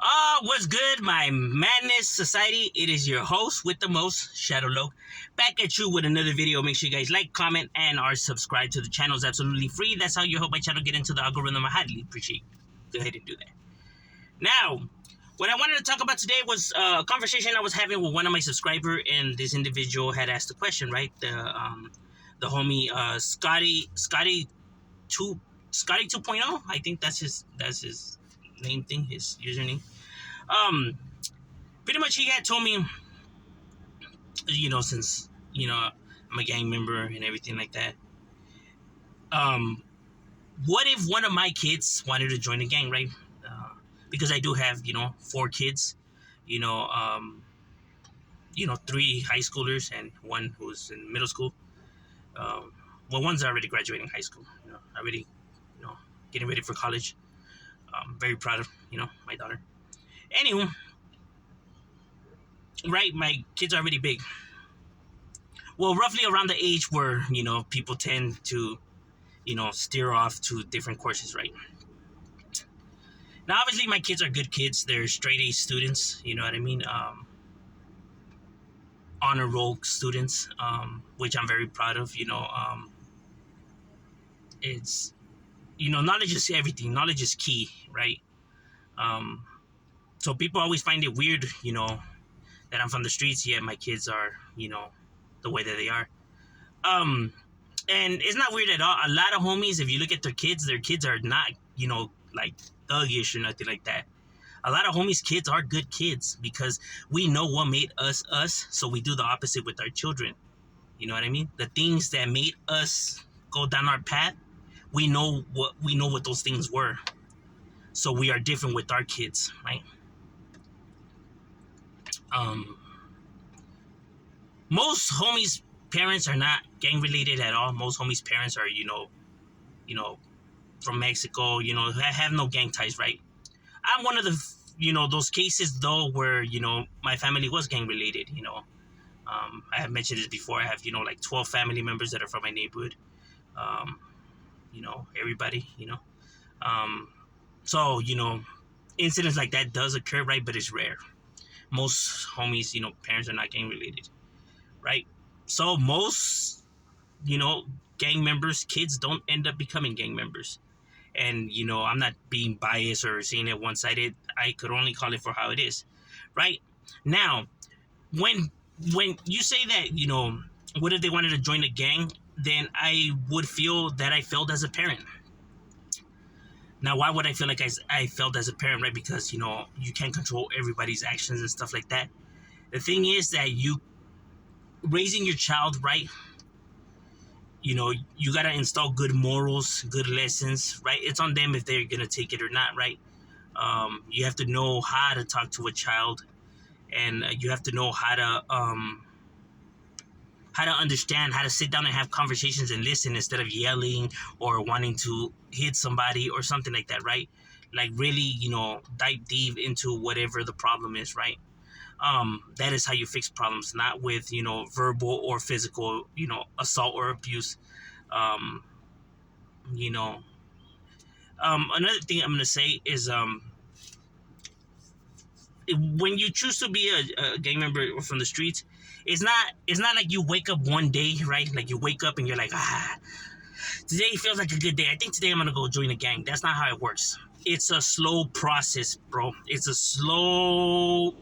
What's good, my madness society? It is your host with the most, Shadow Loke, back at you with another video. Make sure you guys like, comment, and are subscribed to the channel. It's absolutely free. That's how you help my channel get into the algorithm. I highly appreciate. Go ahead and do that. Now, what I wanted to talk about today was a conversation I was having with one of my subscribers, and this individual had asked a question, right? The homie two Scotty 2.0. I think that's his name thing, his username. Um, Pretty much he had told me, since I'm a gang member and everything like that. Um, what if one of my kids wanted to join a gang, right? Because I do have four kids, you know, um, three high schoolers and one who's in middle school. Um, well, one's already graduating high school, already, getting ready for college. Very proud of my daughter. Anywho, right, my kids are already big. Well, roughly around the age where people tend to steer off to different courses, right? Now, obviously, my kids are good kids. They're straight A students. You know what I mean? Honor roll students, which I'm very proud of. It's knowledge is everything. Knowledge is key, right? Um, so people always find it weird, that I'm from the streets. Yet my kids are, the way that they are. And it's not weird at all. A lot of homies, if you look at their kids are not, like thuggish or nothing like that. A lot of homies' kids are good kids because we know what made us us, so we do the opposite with our children. You know what I mean? The things that made us go down our path, we know what those things were. So we are different with our kids, right? Um, Most homies' parents are not gang related at all. Most homies' parents are, you know, from Mexico, have no gang ties, right? I'm one of the, those cases though where, my family was gang related, I have mentioned this before. I have, like 12 family members that are from my neighborhood. Um, everybody, Um, so, incidents like that does occur, right? But it's rare. Most homies, parents are not gang related, right? So most, you know, gang members, kids don't end up becoming gang members. And, I'm not being biased or seeing it one-sided. I could only call it for how it is, right? Now, when you say that, what if they wanted to join a gang? Then I would feel that I failed as a parent. Now, why would I feel like I failed as a parent, right? Because, you can't control everybody's actions and stuff like that. The thing is that you raising your child right, you got to install good morals, good lessons, right? It's on them if they're going to take it or not, right? You have to know how to talk to a child, and you have to know how to understand, how to sit down and have conversations and listen instead of yelling or wanting to hit somebody or something like that, right? Like really, dive deep into whatever the problem is, right? That is how you fix problems, not with, verbal or physical, assault or abuse. Um, you know, Another thing I'm going to say is, when you choose to be a gang member from the streets, it's not like you wake up one day, right? Like you wake up and you're like, today feels like a good day. I think today I'm gonna go join a gang. That's not how it works. It's a slow process, bro. It's a slow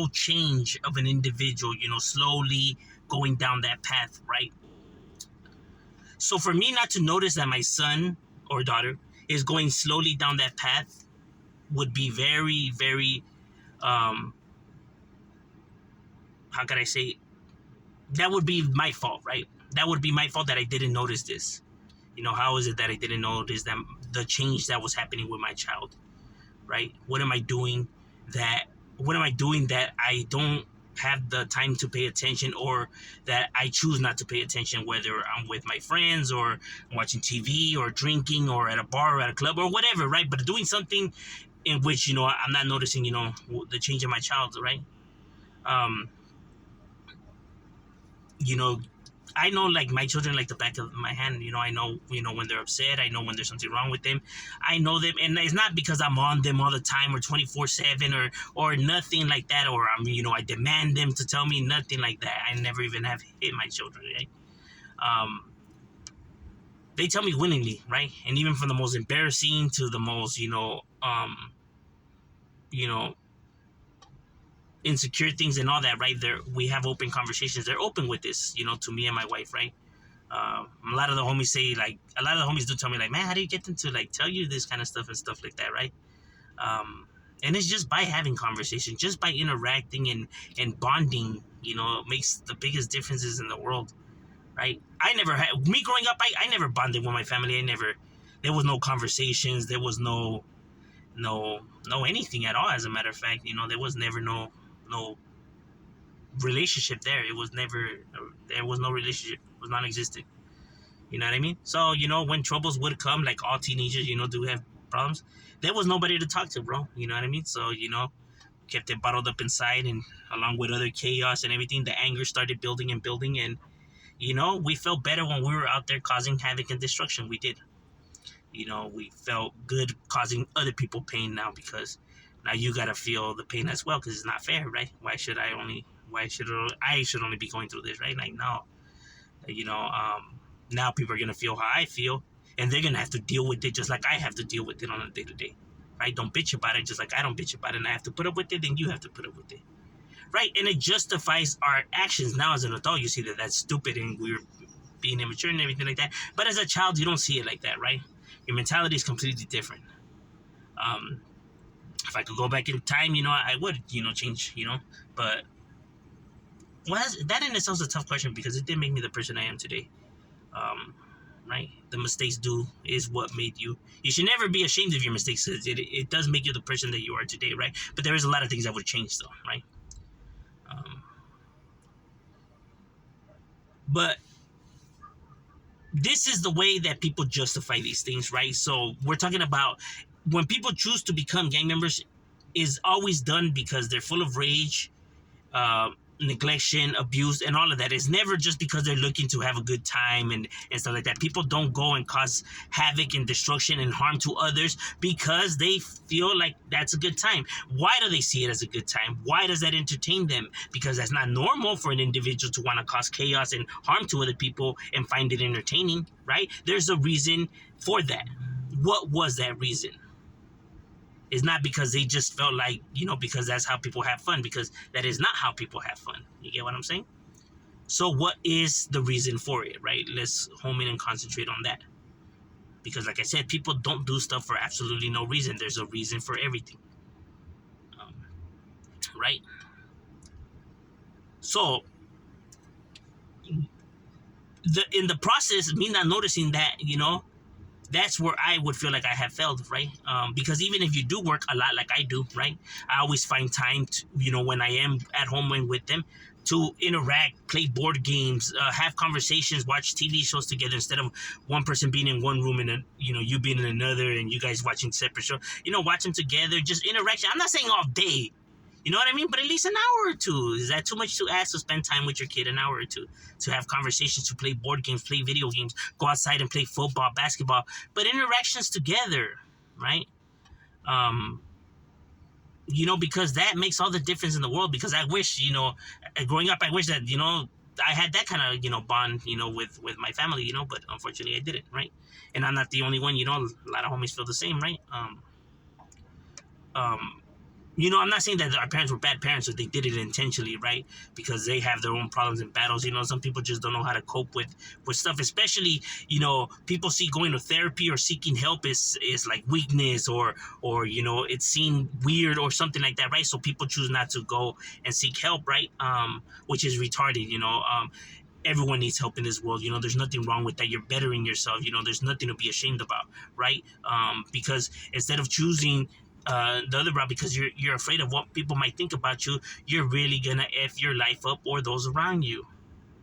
change of an individual, slowly going down that path, right? So for me not to notice that my son or daughter is going slowly down that path would be very, very, um, how can I say? That would be my fault, right? That would be my fault that I didn't notice this. How is it that I didn't notice that the change that was happening with my child, right? What am I doing that I don't have the time to pay attention, or that I choose not to pay attention, whether I'm with my friends or watching TV or drinking or at a bar or at a club or whatever, right? But doing something in which, I'm not noticing, the change in my child, right? Um, you know, I know like my children like the back of my hand. I know when they're upset. I know when there's something wrong with them. I know them, and it's not because I'm on them all the time or 24/7 or nothing like that. Or I demand them to tell me nothing like that. I never even have hit my children. Right? Um, they tell me willingly, right? And even from the most embarrassing to the most, you know, insecure things and all that, right? We have open conversations. They're open with this, to me and my wife, right? A lot of the homies say, like, a lot of the homies do tell me, like, man, how do you get them to like tell you this kind of stuff and stuff like that, right? And it's just by having conversation, just by interacting and bonding, makes the biggest differences in the world, right? I never had me growing up. I never bonded with my family. There was no conversations. There was no anything at all. As a matter of fact, there was never no relationship there. There was no relationship. It was non-existent. You know what I mean? So, when troubles would come, like all teenagers, do have problems, there was nobody to talk to, bro. You know what I mean? So, kept it bottled up inside, and along with other chaos and everything, the anger started building and building. And, we felt better when we were out there causing havoc and destruction. We did. We felt good causing other people pain now, because now you got to feel the pain as well, because it's not fair, right? Why should I should only be going through this, right? Like, no, now people are going to feel how I feel, and they're going to have to deal with it just like I have to deal with it on a day to day, right? Don't bitch about it just like I don't bitch about it, and I have to put up with it, then you have to put up with it, right? And it justifies our actions. Now as an adult, you see that that's stupid and we're being immature and everything like that. But as a child, you don't see it like that, right? Your mentality is completely different. If I could go back in time, I would, change, but that in itself is a tough question, because it did make me the person I am today. Right? The mistakes is what made you. You should never be ashamed of your mistakes. It does make you the person that you are today, right? But there is a lot of things that would change, though, right? But this is the way that people justify these things, right? So we're talking about when people choose to become gang members, is always done because they're full of rage, neglection, abuse, and all of that. It's never just because they're looking to have a good time and stuff like that. People don't go and cause havoc and destruction and harm to others because they feel like that's a good time. Why do they see it as a good time? Why does that entertain them? Because that's not normal for an individual to want to cause chaos and harm to other people and find it entertaining, right? There's a reason for that. What was that reason? It's not because they just felt like, because that's how people have fun, because that is not how people have fun. You get what I'm saying? So what is the reason for it, right? Let's home in and concentrate on that. Because like I said, people don't do stuff for absolutely no reason. There's a reason for everything. Right? So in the process, me not noticing that, that's where I would feel like I have failed, right? Because even if you do work a lot like I do, right? I always find time to, when I am at home and with them, to interact, play board games, have conversations, watch TV shows together, instead of one person being in one room and you being in another, and you guys watching separate shows. Watch them together, just interaction. I'm not saying all day. You know what I mean? But at least an hour or two. Is that too much to ask to spend time with your kid? An hour or two to have conversations, to play board games, play video games, go outside and play football, basketball, but interactions together, right? Because that makes all the difference in the world. Because I wish, growing up, I wish that, I had that kind of, bond, with my family, but unfortunately I didn't, right? And I'm not the only one, a lot of homies feel the same, right? I'm not saying that our parents were bad parents or they did it intentionally, right? Because they have their own problems and battles. Some people just don't know how to cope with stuff. Especially, people see going to therapy or seeking help is like weakness or it's seen weird or something like that, right? So people choose not to go and seek help, right? Which is retarded, everyone needs help in this world. There's nothing wrong with that. You're bettering yourself. There's nothing to be ashamed about, right? Because instead of choosing the other route because you're afraid of what people might think about you, you're really gonna F your life up or those around you,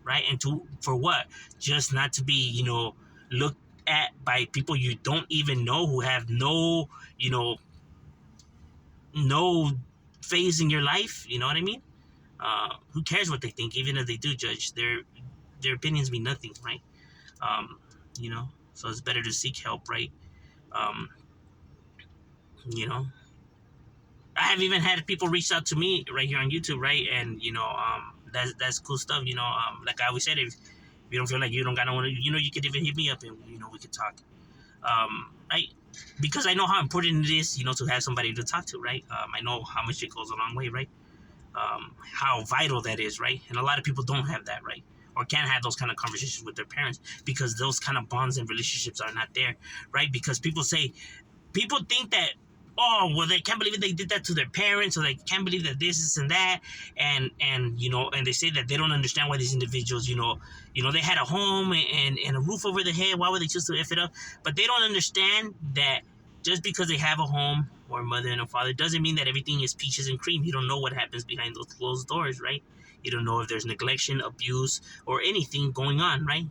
right? And for what? Just not to be, looked at by people you don't even know, who have no phase in your life. You know what I mean? Who cares what they think? Even if they do judge, their opinions mean nothing, right? Um, you know, so it's better to seek help, right? Um, you know, I have even had people reach out to me right here on YouTube, right? And that's cool stuff. Like I always said, if you don't feel like you don't got no one, you could even hit me up and we could talk. Right? Because I know how important it is, to have somebody to talk to, right? I know how much it goes a long way, right? How vital that is, right? And a lot of people don't have that, right? Or can't have those kind of conversations with their parents because those kind of bonds and relationships are not there, right? Because people think that, oh, well, they can't believe they did that to their parents, or they can't believe that this and that, and they say that they don't understand why these individuals, they had a home and a roof over their head. Why would they choose to F it up? But they don't understand that just because they have a home or a mother and a father doesn't mean that everything is peaches and cream. You don't know what happens behind those closed doors, right? You don't know if there's neglection, abuse, or anything going on, right?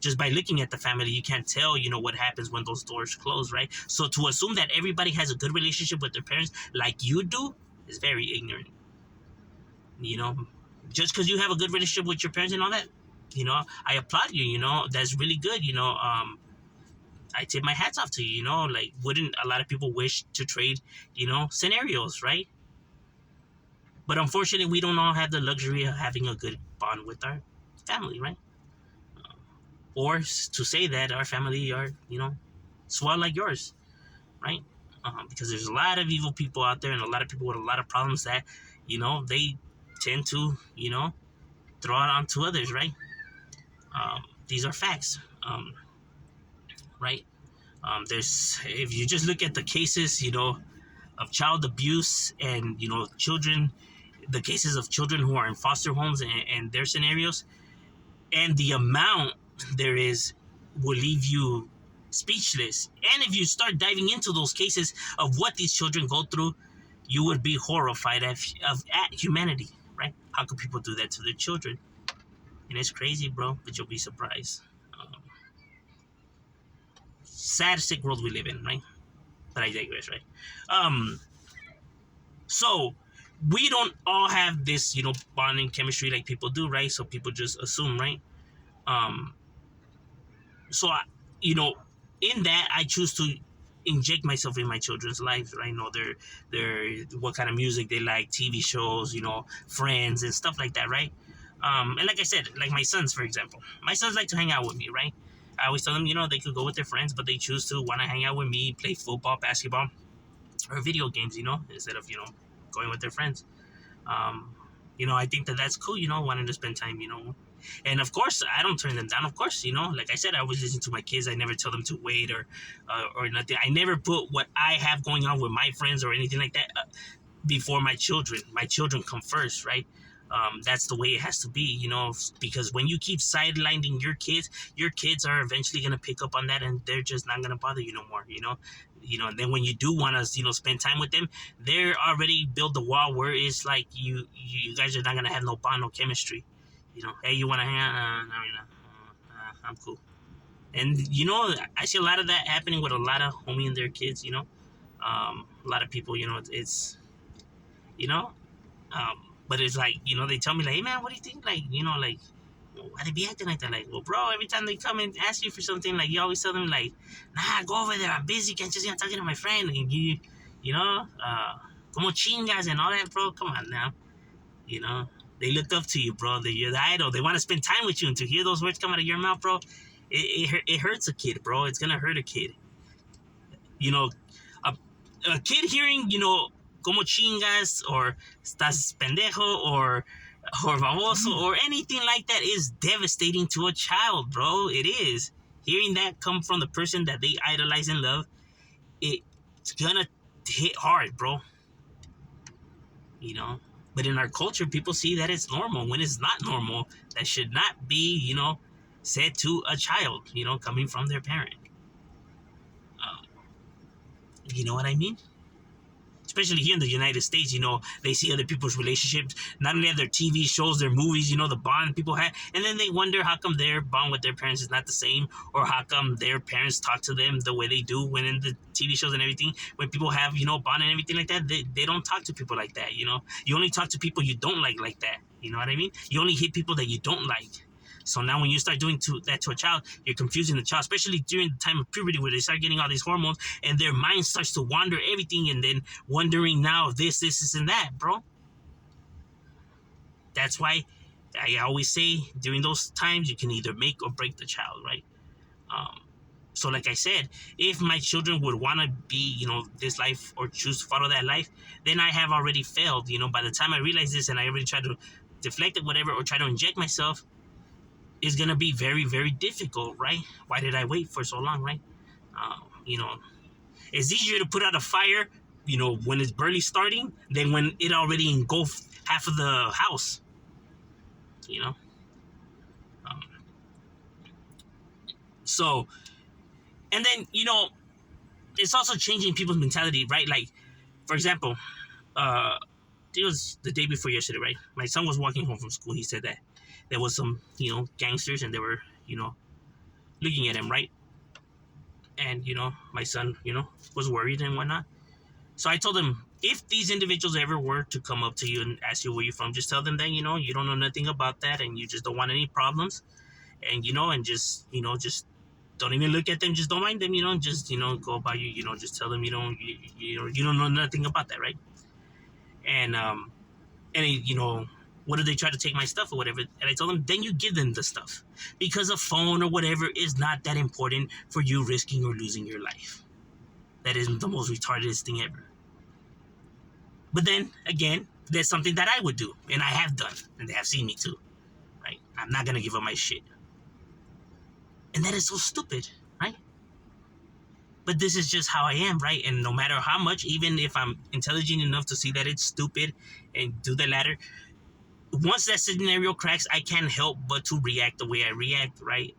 Just by looking at the family, you can't tell, what happens when those doors close, right? So to assume that everybody has a good relationship with their parents like you do is very ignorant. Just because you have a good relationship with your parents and all that, I applaud you. That's really good. I tip my hats off to you. Like, wouldn't a lot of people wish to trade, scenarios, right? But unfortunately, we don't all have the luxury of having a good bond with our family, right? Or to say that our family are, swell like yours, right? Because there's a lot of evil people out there and a lot of people with a lot of problems that, they tend to, throw it onto others, right? These are facts, right? If you just look at the cases, of child abuse and, children, the cases of children who are in foster homes and their scenarios, and the amount there is will leave you speechless. And if you start diving into those cases of what these children go through, you would be horrified at humanity, right? How could people do that to their children? And it's crazy, bro, but you'll be surprised. Sad, sick world we live in, right? But I digress, right? So we don't all have this, bonding chemistry like people do, right? So people just assume, right? So in that I choose to inject myself in my children's lives, right? Their what kind of music they like, TV shows, friends and stuff like that, right? And like I said, like my sons, for example, my sons like to hang out with me, right? I always tell them, they could go with their friends, but they choose to want to hang out with me, play football, basketball, or video games, instead of, going with their friends. I think that's cool, wanting to spend time, and of course, I don't turn them down. Of course, like I said, I always listen to my kids. I never tell them to wait or nothing. I never put what I have going on with my friends or anything like that before my children. My children come first, right? That's the way it has to be, because when you keep sidelining your kids are eventually going to pick up on that and they're just not going to bother you no more, and then when you do want to, spend time with them, they're already built the wall where it's like you guys are not going to have no bond, no chemistry. Hey, you want to hang out? I'm cool. And, I see a lot of that happening with a lot of homie and their kids, a lot of people, it's, but it's like, they tell me like, hey man, what do you think? Like, like, why they be acting like that? Like, well, bro, every time they come and ask you for something, like, you always tell them like, nah, go over there. I'm busy. Can't just, talking to my friend. And como chingas and all that, bro. Come on now. They look up to you, bro. You're the idol. They want to spend time with you. And to hear those words come out of your mouth, bro, it hurts a kid, bro. It's going to hurt a kid. A kid hearing, como chingas or estás pendejo or baboso or anything like that is devastating to a child, bro. It is. Hearing that come from the person that they idolize and love, it's going to hit hard, bro. But in our culture, people see that it's normal when it's not normal. That should not be, said to a child, coming from their parent. You know what I mean? Especially here in the United States, they see other people's relationships, not only at their TV shows, their movies, the bond people have, and then they wonder how come their bond with their parents is not the same, or how come their parents talk to them the way they do when in the TV shows and everything, when people have, bond and everything like that, they don't talk to people like that, You only talk to people you don't like that, you know what I mean? You only hit people that you don't like. So now when you start doing that to a child, you're confusing the child, especially during the time of puberty where they start getting all these hormones and their mind starts to wander everything and then wondering now this, and that, bro. That's why I always say during those times you can either make or break the child, right? Um, so like I said, if my children would want to be, this life or choose to follow that life, then I have already failed. By the time I realize this and I already try to deflect it, whatever, or try to inject myself, is going to be very, very difficult, right? Why did I wait for so long, right? You know, it's easier to put out a fire, when it's barely starting than when it already engulfed half of the house, Um, so, and then, it's also changing people's mentality, right? Like, for example, it was the day before yesterday, right? My son was walking home from school. He said that there was some, gangsters and they were, looking at him, right? And, my son, was worried and whatnot. So I told him, if these individuals ever were to come up to you and ask you where you're from, just tell them that, you don't know nothing about that and you just don't want any problems. And, and just, just don't even look at them. Just don't mind them, just, go about you, just tell them, you don't know nothing about that, right? And, what if they try to take my stuff or whatever? And I told them, then you give them the stuff. Because a phone or whatever is not that important for you risking or losing your life. That is the most retarded thing ever. But then, again, there's something that I would do. And I have done. And they have seen me too. Right? I'm not going to give up my shit. And that is so stupid. Right? But this is just how I am, right? And no matter how much, even if I'm intelligent enough to see that it's stupid and do the latter, once that scenario cracks, I can't help but to react the way I react, right?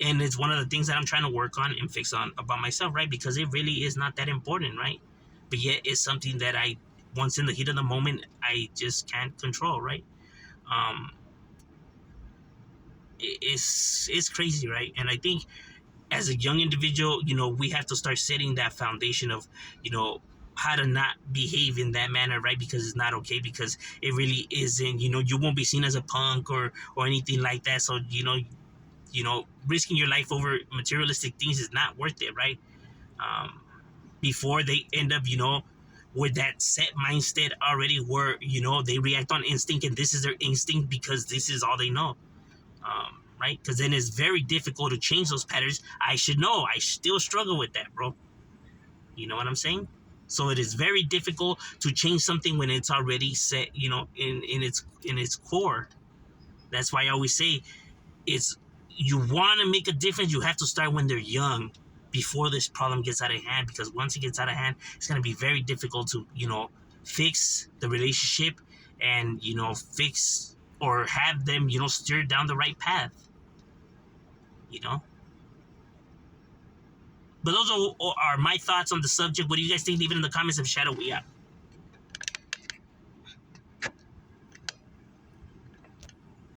And it's one of the things that I'm trying to work on and fix on about myself, right? Because it really is not that important, right? But yet it's something that once in the heat of the moment, I just can't control, right? It's crazy, right? And I think as a young individual, we have to start setting that foundation of, how to not behave in that manner, right? Because it's not okay, because it really isn't, you won't be seen as a punk or anything like that. So, risking your life over materialistic things is not worth it, right? Before they end up, with that set mindset already where, they react on instinct and this is their instinct because this is all they know. Right? Because then it's very difficult to change those patterns. I should know. I still struggle with that, bro. You know what I'm saying? So it is very difficult to change something when it's already set, in its core. That's why I always say you want to make a difference, you have to start when they're young, before this problem gets out of hand. Because once it gets out of hand, it's going to be very difficult to, fix the relationship and, fix or have them, steer down the right path. But those are my thoughts on the subject. What do you guys think? Leave it in the comments. Of Shadow, we out.